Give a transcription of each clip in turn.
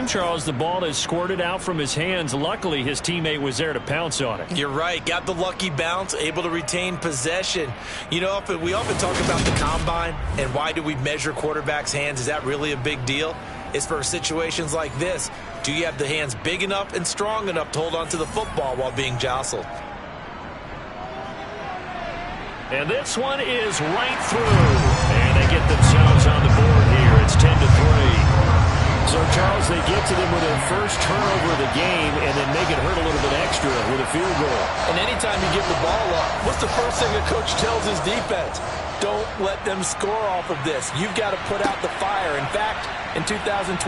Charles, the ball has squirted out from his hands. Luckily, his teammate was there to pounce on it. You're right. Got the lucky bounce, able to retain possession. You know, we often talk about the combine and why do we measure quarterbacks' hands. Is that really a big deal? It's for situations like this. Do you have the hands big enough and strong enough to hold onto the football while being jostled? And this one is right through. And they get themselves on the board here. It's 10-3. So, Charles, they get to them with their first turnover of the game and then make it hurt a little bit extra with a field goal. And anytime you give the ball up, what's the first thing a coach tells his defense? Don't let them score off of this. You've got to put out the fire. In fact, in 2021,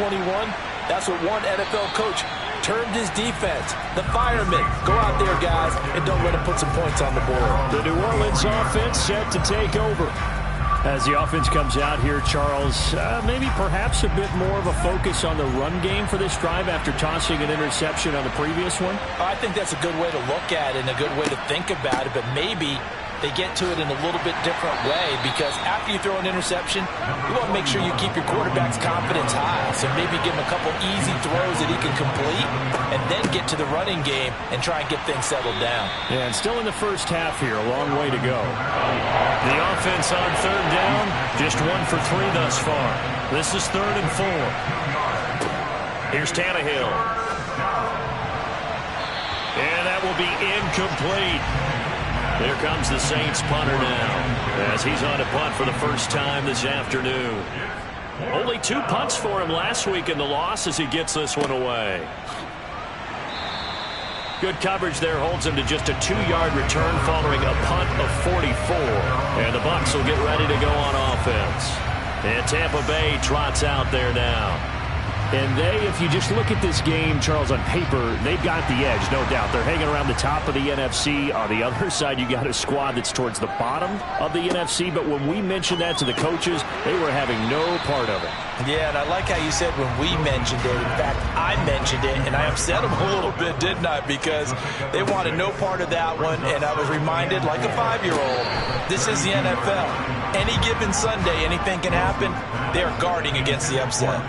that's what one NFL coach termed his defense. The firemen. Go out there, guys, and don't let them put some points on the board. The New Orleans offense set to take over. As the offense comes out here, Charles, maybe perhaps a bit more of a focus on the run game for this drive after tossing an interception on the previous one? I think that's a good way to look at it and a good way to think about it, but maybe they get to it in a little bit different way because after you throw an interception, you want to make sure you keep your quarterback's confidence high. So maybe give him a couple easy throws that he can complete and then get to the running game and try and get things settled down. Yeah, and still in the first half here, a long way to go. The offense on third down, just 1 for 3 thus far. This is 3rd and 4. Here's Tannehill. And that will be incomplete. Here comes the Saints punter now as he's on a punt for the first time this afternoon. Only 2 punts for him last week in the loss as he gets this one away. Good coverage there holds him to just a 2-yard return following a punt of 44. And the Bucs will get ready to go on offense. And Tampa Bay trots out there now. And they, if you just look at this game, Charles, on paper, they've got the edge, no doubt. They're hanging around the top of the NFC. On the other side, you got a squad that's towards the bottom of the NFC. But when we mentioned that to the coaches, they were having no part of it. Yeah, and I like how you said when we mentioned it. In fact, I mentioned it, and I upset them a little bit, didn't I? Because they wanted no part of that one, and I was reminded, like a 5-year-old, this is the NFL. Any given Sunday, anything can happen. They are guarding against the upset.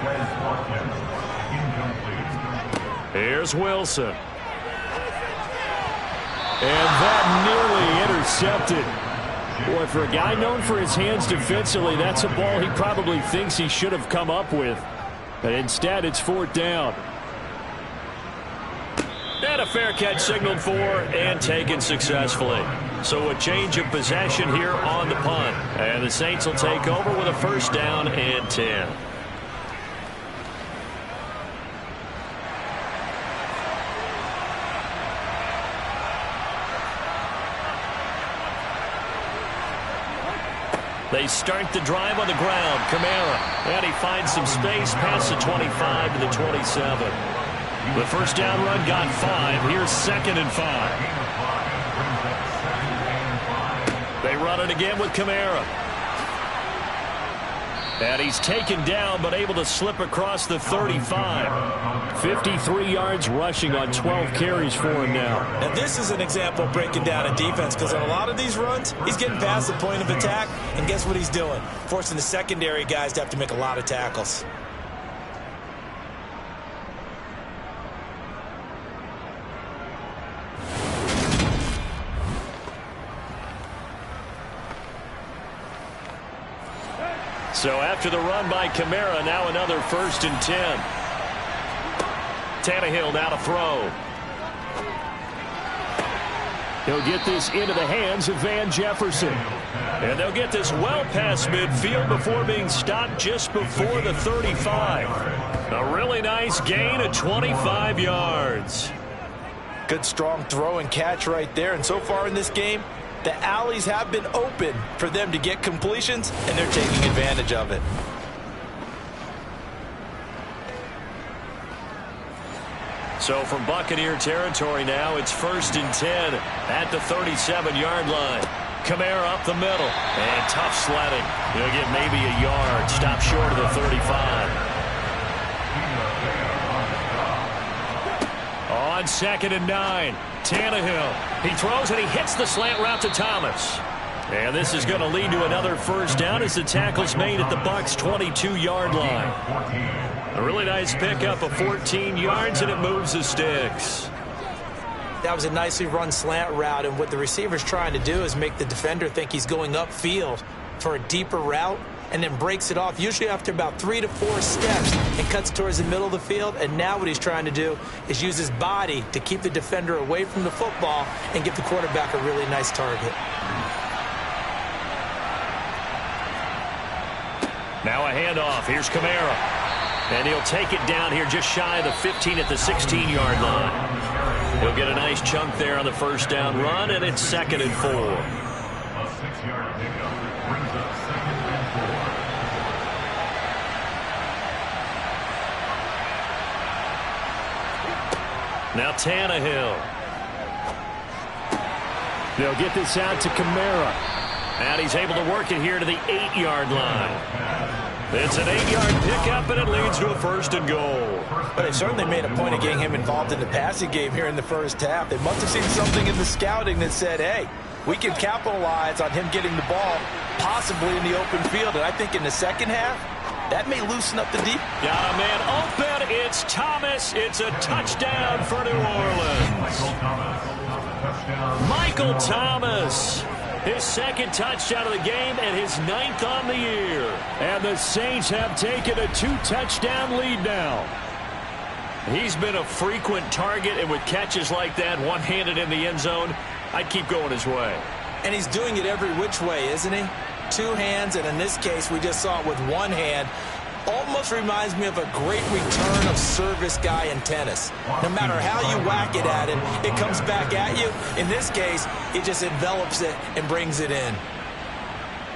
Here's Wilson. And that nearly intercepted. Boy, for a guy known for his hands defensively, that's a ball he probably thinks he should have come up with. But instead, it's 4th down. And a fair catch signaled for and taken successfully. So a change of possession here on the punt. And the Saints will take over with a 1st down and 10. They start the drive on the ground. Kamara. And he finds some space past the 25 to the 27. The 1st down run got 5. Here's 2nd and 5. They run it again with Kamara. And he's taken down but able to slip across the 35. 53 yards rushing on 12 carries for him now. And this is an example of breaking down a defense because on a lot of these runs, he's getting past the point of attack. And guess what he's doing? Forcing the secondary guys to have to make a lot of tackles. So after the run by Kamara, now another 1st and 10. Tannehill now to throw. He'll get this into the hands of Van Jefferson. And they'll get this well past midfield before being stopped just before the 35. A really nice gain of 25 yards. Good strong throw and catch right there. And so far in this game, the alleys have been open for them to get completions, and they're taking advantage of it. So from Buccaneer territory now, it's 1st and 10 at the 37-yard line. Kamara up the middle, and tough sledding. He'll get maybe a yard, stop short of the 35. On 2nd and 9, Tannehill. He throws and he hits the slant route to Thomas. And this is going to lead to another 1st down as the tackle's made at the Bucs' 22-yard line. A really nice pickup of 14 yards, and it moves the sticks. That was a nicely run slant route, and what the receiver's trying to do is make the defender think he's going upfield for a deeper route, and then breaks it off, usually after about 3 to 4 steps, and cuts towards the middle of the field. And now what he's trying to do is use his body to keep the defender away from the football and give the quarterback a really nice target. Now a handoff. Here's Kamara. And he'll take it down here just shy of the 15 at the 16-yard line. He'll get a nice chunk there on the first down run, and it's 2nd and 4. A 6-yard pickup brings up 2nd and 4. Now Tannehill. They'll get this out to Kamara. And he's able to work it here to the 8-yard line. It's an 8-yard pickup, and it leads to a 1st and goal. But they certainly made a point of getting him involved in the passing game here in the first half. They must have seen something in the scouting that said, hey, we can capitalize on him getting the ball possibly in the open field. And I think in the second half, that may loosen up the deep. Got a man open. It's Thomas. It's a touchdown for New Orleans. Michael Thomas. His 2nd touchdown of the game and his 9th on the year. And the Saints have taken a 2-touchdown lead now. He's been a frequent target, and with catches like that, one-handed in the end zone, I'd keep going his way. And he's doing it every which way, isn't he? 2 hands, and in this case, we just saw it with 1 hand. Almost reminds me of a great return of service guy in tennis. No matter how you whack it at him, it comes back at you. In this case, it just envelops it and brings it in.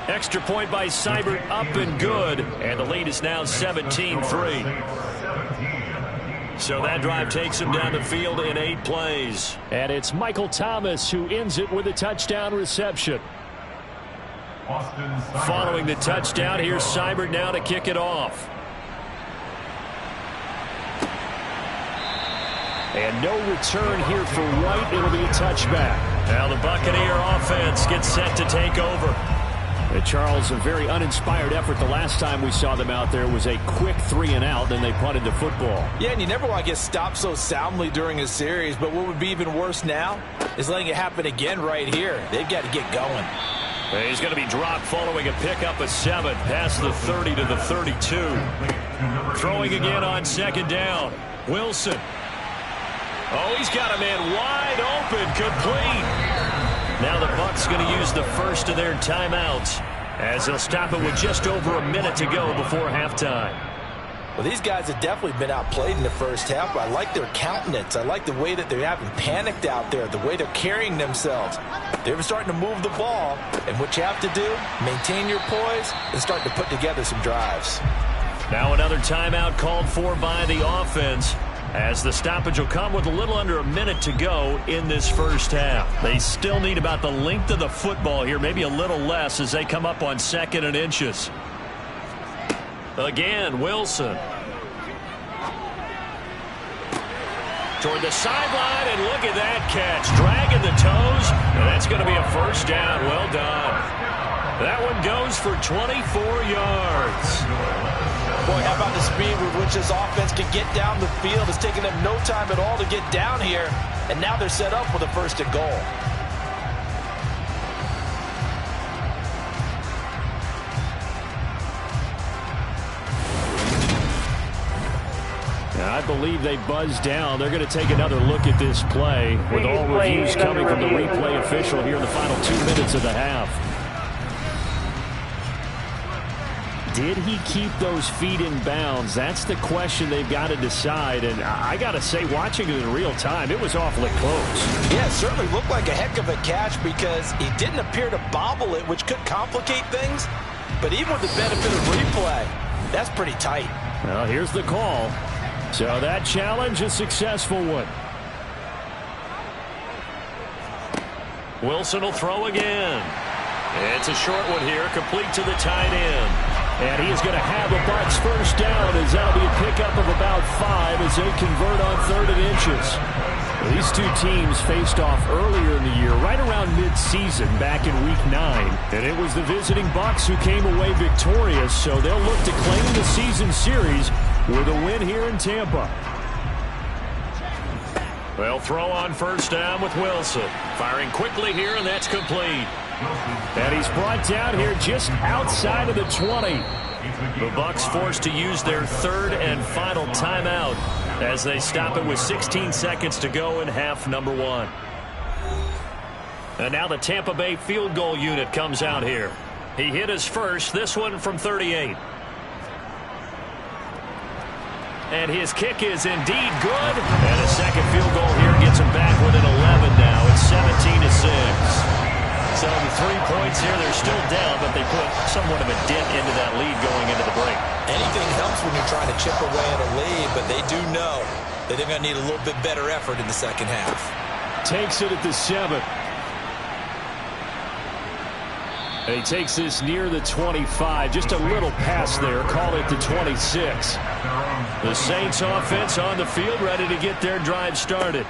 Extra point by Seibert, up and good. And the lead is now 17-3. So that drive takes him down the field in 8 plays. And it's Michael Thomas who ends it with a touchdown reception. Following the touchdown, here's Seibert now to kick it off. And no return here for White. It'll be a touchback. Now the Buccaneer offense gets set to take over. And Charles, a very uninspired effort. The last time we saw them out there was a quick 3-and-out, then they punted the football. Yeah, and you never want to get stopped so soundly during a series, but what would be even worse now is letting it happen again right here. They've got to get going. He's going to be dropped following a pickup of 7 past the 30 to the 32. Throwing again on 2nd down. Wilson. Oh, he's got a man wide open, complete. Now the Bucs going to use the first of their timeouts as they'll stop it with just over a minute to go before halftime. Well, these guys have definitely been outplayed in the first half, but I like their countenance. I like the way that they haven't panicked out there, the way they're carrying themselves. They're starting to move the ball, and what you have to do, maintain your poise and start to put together some drives. Now another timeout called for by the offense, as the stoppage will come with a little under a minute to go in this first half. They still need about the length of the football here, maybe a little less as they come up on 2nd and inches. Again, Wilson. Toward the sideline, and look at that catch. Dragging the toes, and that's going to be a first down. Well done. That one goes for 24 yards. Boy, how about the speed with which this offense can get down the field? It's taking them no time at all to get down here, and now they're set up with a 1st and goal. I believe they buzzed down. They're going to take another look at this play with all reviews coming from the replay official here in the final 2 minutes of the half. Did he keep those feet in bounds? That's the question they've got to decide. And I got to say, watching it in real time, it was awfully close. Yeah, it certainly looked like a heck of a catch because he didn't appear to bobble it, which could complicate things. But even with the benefit of replay, that's pretty tight. Well, here's the call. So that challenge, a successful one. Wilson will throw again. It's a short one here, complete to the tight end. And he is going to have a Bucs first down as that'll be a pickup of about 5 as they convert on 3rd and inches. Well, these two teams faced off earlier in the year, right around mid-season, back in Week 9. And it was the visiting Bucs who came away victorious, so they'll look to claim the season series with a win here in Tampa. Well, throw on first down with Wilson. Firing quickly here, and that's complete. And he's brought down here just outside of the 20. The Bucs forced to use their third and final timeout as they stop it with 16 seconds to go in half number 1. And now the Tampa Bay field goal unit comes out here. He hit his first, this one from 38. And his kick is indeed good. And a second field goal here gets him back within 11 now. It's 17-6. So the 3 points here, they're still down, but they put somewhat of a dent into that lead going into the break. Anything helps when you're trying to chip away at a lead, but they do know that they're going to need a little bit better effort in the second half. Takes it at the 7. And he takes this near the 25. Just a little pass there. Call it the 26. The Saints offense on the field, ready to get their drive started.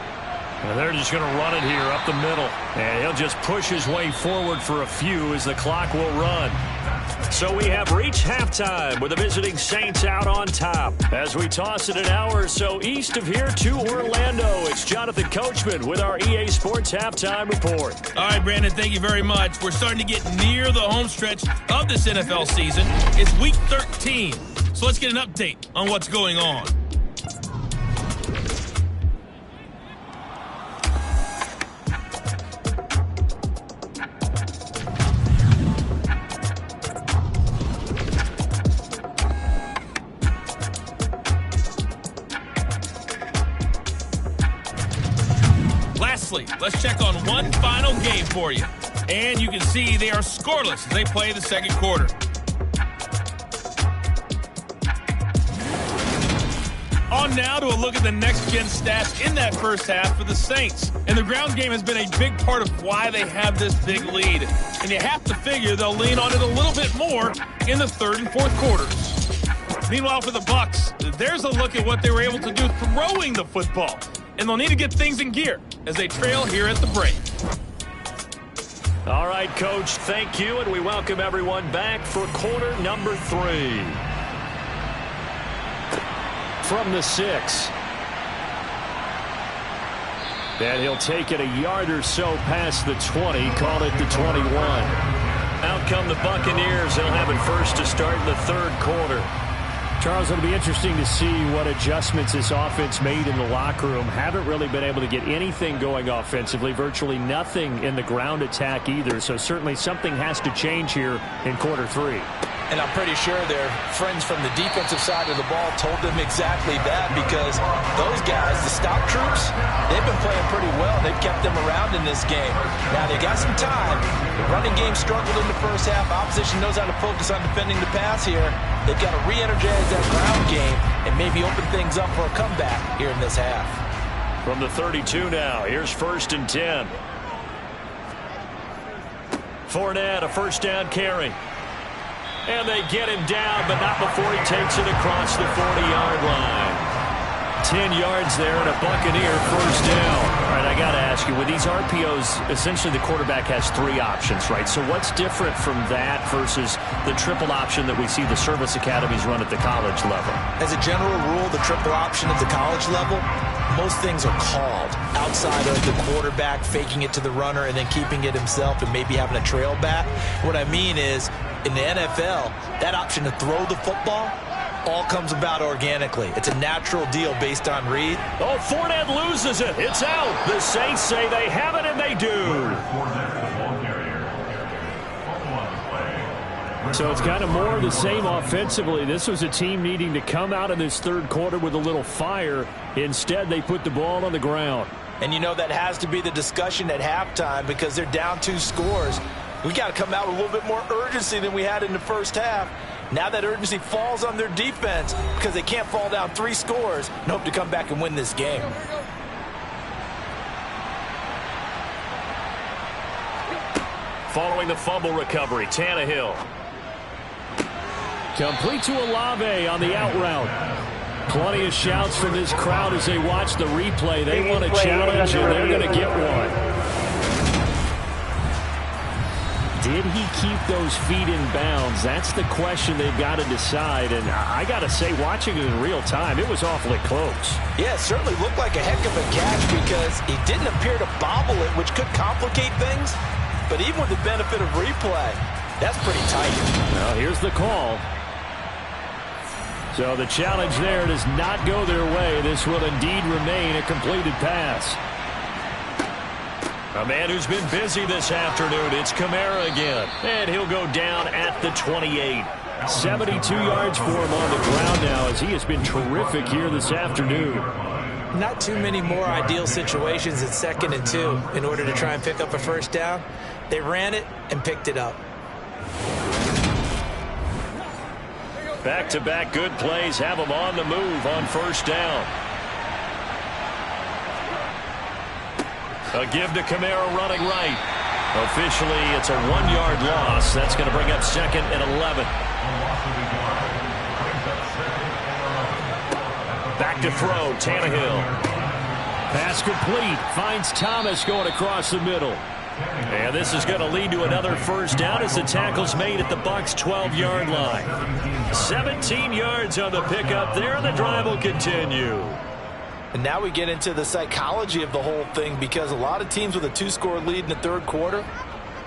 And they're just going to run it here up the middle. And he'll just push his way forward for a few as the clock will run. So we have reached halftime with the visiting Saints out on top. As we toss it an hour or so east of here to Orlando, it's Jonathan Coachman with our EA Sports Halftime Report. All right, Brandon, thank you very much. We're starting to get near the home stretch of this NFL season. It's Week 13, so let's get an update on what's going on. Let's check on one final game for you. And you can see they are scoreless as they play the second quarter. On now to a look at the next-gen stats in that first half for the Saints. And the ground game has been a big part of why they have this big lead. And you have to figure they'll lean on it a little bit more in the third and fourth quarters. Meanwhile, for the Bucs, there's a look at what they were able to do throwing the football. And they'll need to get things in gear as they trail here at the break. All right, Coach, thank you, and we welcome everyone back for quarter number 3. From the 6. And he'll take it a yard or so past the 20, call it the 21. Out come the Buccaneers. They'll have it first to start in the third quarter. Charles, it'll be interesting to see what adjustments this offense made in the locker room. Haven't really been able to get anything going offensively, virtually nothing in the ground attack either. So certainly something has to change here in quarter 3. And I'm pretty sure their friends from the defensive side of the ball told them exactly that, because those guys, the stop troops, they've been playing pretty well. They've kept them around in this game. Now, they got some time. The running game struggled in the first half. Opposition knows how to focus on defending the pass here. They've got to re-energize that ground game and maybe open things up for a comeback here in this half. From the 32 now, here's 1st and 10. Fournette, a first down carry. And they get him down, but not before he takes it across the 40-yard line. 10 yards there and a Buccaneer first down. All right, I got to ask you, with these RPOs, essentially the quarterback has 3 options, right? So what's different from that versus the triple option that we see the service academies run at the college level? As a general rule, the triple option at the college level, most things are called outside of the quarterback faking it to the runner and then keeping it himself and maybe having a trail back. What I mean is, in the NFL, that option to throw the football all comes about organically. It's a natural deal based on read. Oh, Fournette loses it. It's out. The Saints say they have it, and they do. So it's kind of more of the same offensively. This was a team needing to come out of this third quarter with a little fire. Instead, they put the ball on the ground. And you know that has to be the discussion at halftime because they're down 2 scores. We got to come out with a little bit more urgency than we had in the first half. Now that urgency falls on their defense because they can't fall down 3 scores and hope to come back and win this game. Following the fumble recovery, Tannehill. Complete to Olave on the out route. Plenty of shouts from this crowd as they watch the replay. They want a challenge, and they're going to get one. Did he keep those feet in bounds? That's the question they've got to decide. And I got to say, watching it in real time, it was awfully close. Yeah, it certainly looked like a heck of a catch because he didn't appear to bobble it, which could complicate things. But even with the benefit of replay, that's pretty tight. Now here's the call. So the challenge there does not go their way. This will indeed remain a completed pass. A man who's been busy this afternoon, it's Kamara again. And he'll go down at the 28. 72 yards for him on the ground now as he has been terrific here this afternoon. Not too many more ideal situations at 2nd and 2 in order to try and pick up a first down. They ran it and picked it up. Back-to-back good plays have him on the move on first down. A give to Kamara running right. Officially, it's a 1-yard loss. That's going to bring up 2nd and 11. Back to throw, Tannehill. Pass complete. Finds Thomas going across the middle. And this is going to lead to another first down as the tackle's made at the Bucs' 12-yard line. 17 yards on the pickup there, and the drive will continue. And now we get into the psychology of the whole thing because a lot of teams with a 2-score lead in the third quarter,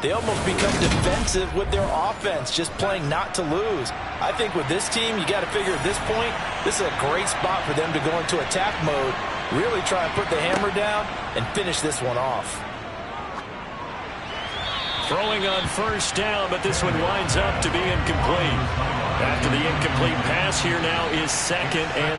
they almost become defensive with their offense, just playing not to lose. I think with this team, you got to figure at this point, this is a great spot for them to go into attack mode, really try and put the hammer down and finish this one off. Throwing on first down, but this one winds up to be incomplete. After the incomplete pass, here now is 2nd and